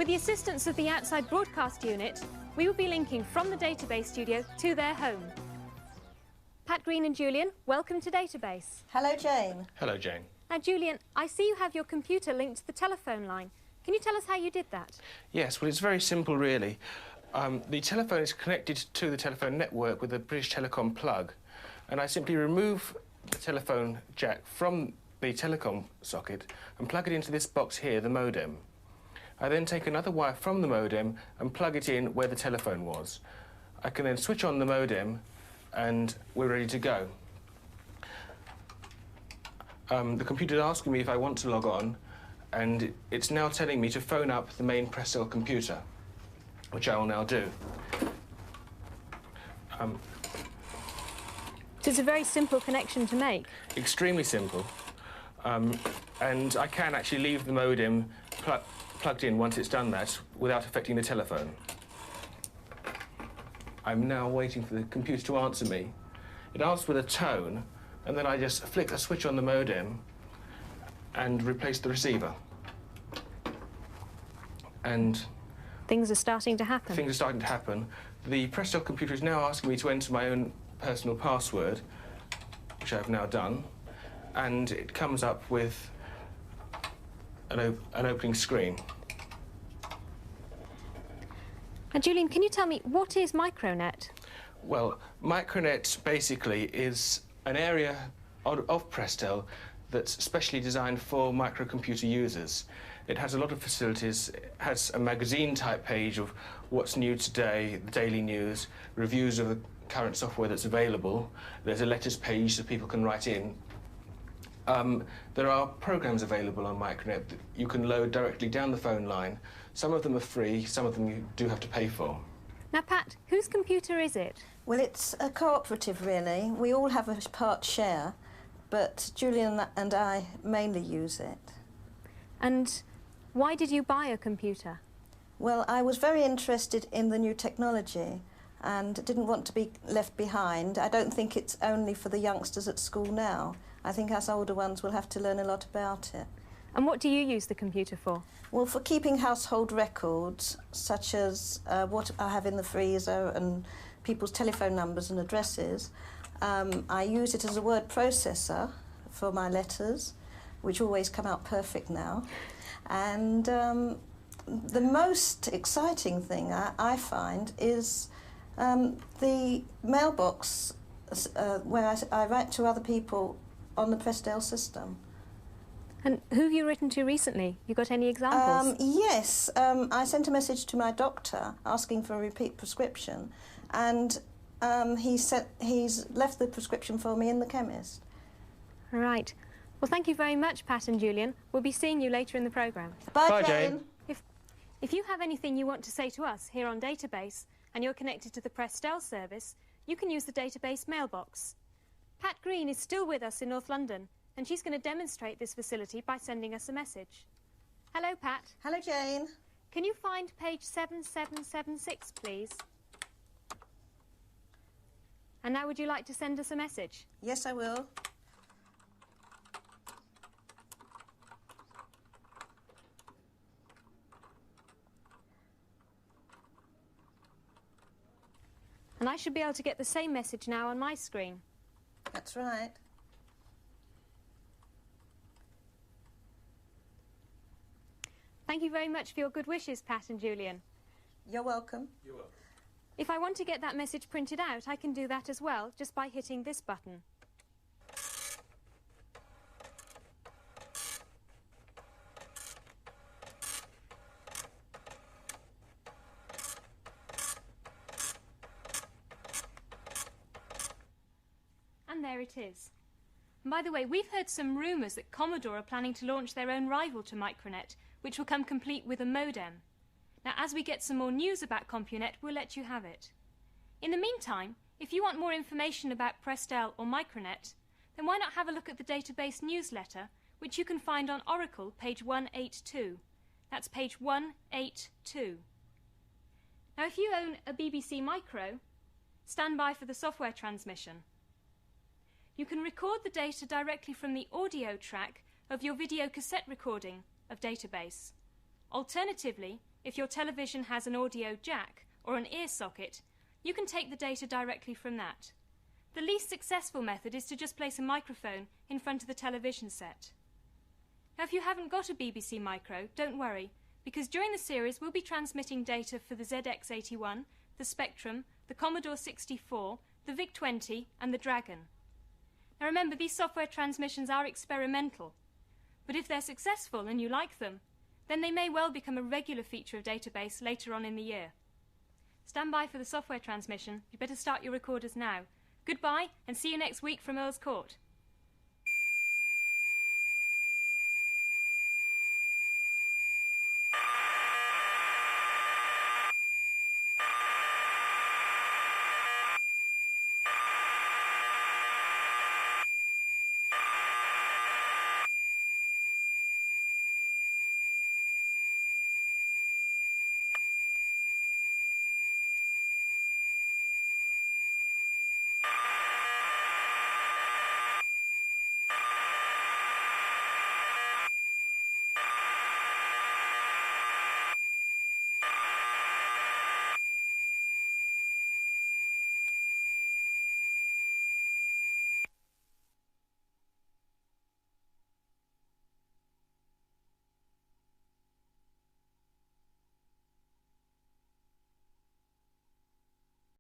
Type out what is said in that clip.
With the assistance of the outside broadcast unit, we will be linking from the database studio to their home. Pat Green and Julian, welcome to Database. Hello, Jane. Hello, Jane. Now, Julian, I see you have your computer linked to the telephone line. Can you tell us how you did that? Yes, well, it's very simple, really. The telephone is connected to the telephone network with a British Telecom plug, and I simply remove the telephone jack from the telecom socket and plug it into this box here, the modem. I then take another wire from the modem and plug it in where the telephone was. I can then switch on the modem and we're ready to go. The computer is asking me if I want to log on, and it's now telling me to phone up the main Prestel computer, which I will now do. So it's a very simple connection to make. Extremely simple. And I can actually leave the modem plugged in once it's done that without affecting the telephone. I'm now waiting for the computer to answer me. It answers with a tone, and then I just flick a switch on the modem and replace the receiver. And things are starting to happen. Things are starting to happen. The Prestel computer is now asking me to enter my own personal password, which I've now done, and it comes up with an opening screen. And Julian, can you tell me, what is Micronet? Well, Micronet basically is an area of Prestel that's specially designed for microcomputer users. It has a lot of facilities. It has a magazine-type page of what's new today, the daily news, reviews of the current software that's available. There's a letters page so people can write in. There are programs available on Micronet that you can load directly down the phone line. Some of them are free, some of them you do have to pay for. Now, Pat, whose computer is it? Well, it's a cooperative, really. We all have a part share, but Julian and I mainly use it. And why did you buy a computer? Well, I was very interested in the new technology and didn't want to be left behind. I don't think it's only for the youngsters at school now. I think us older ones will have to learn a lot about it. And what do you use the computer for? Well, for keeping household records, such as what I have in the freezer and people's telephone numbers and addresses. I use it as a word processor for my letters, which always come out perfect now. And the most exciting thing I find is the mailbox where I write to other people on the Prestel system. And who have you written to recently? You got any examples? Yes, I sent a message to my doctor asking for a repeat prescription, and he's left the prescription for me in the chemist. Right. Well, thank you very much, Pat and Julian. We'll be seeing you later in the programme. Bye, Jane. If you have anything you want to say to us here on Database and you're connected to the Prestel service, you can use the Database mailbox. Pat Green is still with us in North London, and she's going to demonstrate this facility by sending us a message. Hello, Pat. Hello, Jane. Can you find page 7776, please? And now would you like to send us a message? Yes, I will. And I should be able to get the same message now on my screen. That's right. Thank you very much for your good wishes, Pat and Julian. You're welcome. You're welcome. If I want to get that message printed out, I can do that as well, just by hitting this button. And there it is. And by the way, we've heard some rumours that Commodore are planning to launch their own rival to Micronet, which will come complete with a modem. Now, as we get some more news about CompuNet, we'll let you have it. In the meantime, if you want more information about Prestel or Micronet, then why not have a look at the Database newsletter, which you can find on Oracle, page 182. That's page 182. Now, if you own a BBC Micro, stand by for the software transmission. You can record the data directly from the audio track of your video cassette recording of Database. Alternatively, if your television has an audio jack or an ear socket, you can take the data directly from that. The least successful method is to just place a microphone in front of the television set. Now, if you haven't got a BBC Micro, don't worry, because during the series we'll be transmitting data for the ZX81, the Spectrum, the Commodore 64, the VIC-20 and the Dragon. Now remember, these software transmissions are experimental, but if they're successful and you like them, then they may well become a regular feature of database later on in the year. Stand by for the software transmission. You better start your recorders now. Goodbye, and see you next week from Earl's Court.